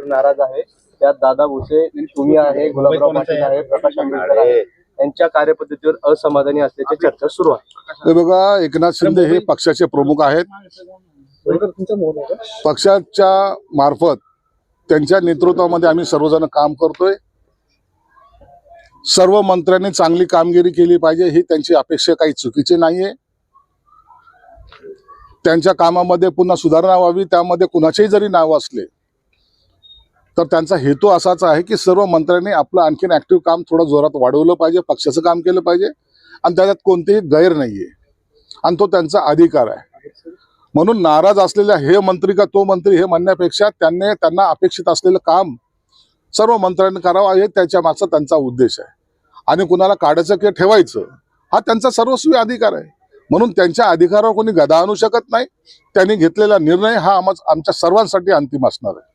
नाराज आहे। त्यात दादा भुसे, तुम्ही आहे, गुलाबराव पाटील आहे, प्रकाश आंबेडकर आहे, यांच्या कार्यपद्धतीवर असमाधानी असल्याची चर्चा सुरू आहे। बघा, एकनाथ शिंदे हे पक्षाचे प्रमुख आहेत। पक्षाच्या मार्फत त्यांच्या नेतृत्वामध्ये आम्ही सर्वजण काम करतोय। सर्व मंत्र्यांनी चांगली कामगिरी केली पाहिजे ही त्यांची अपेक्षा काही चुकीची नाहीये। त्यांच्या कामामध्ये पुन्हा सुधारणा व्हावी, त्यामध्ये कुणाचेही जरी नाव असले तर त्यांचा हेतू असाच आहे की सर्व मंत्र्यांनी आपलं आणखीन ऍक्टिव्ह काम थोडं जोरात वाढवलं पाहिजे, पक्षाचं काम केलं पाहिजे आणि त्याच्यात कोणतेही गैर नाहीये आणि तो त्यांचा अधिकार आहे। म्हणून नाराज असलेल्या हे मंत्री का तो मंत्री हे म्हणण्यापेक्षा त्यांना अपेक्षित असलेलं काम सर्व मंत्र्यांनी करावं हे त्याच्या मागचा त्यांचा उद्देश आहे आणि कुणाला काढायचं किंवा ठेवायचं हा त्यांचा सर्वस्वी अधिकार आहे। म्हणून त्यांच्या अधिकारावर कोणी गदा आणू शकत नाही। त्यांनी घेतलेला निर्णय हा आमच्या सर्वांसाठी अंतिम असणार आहे।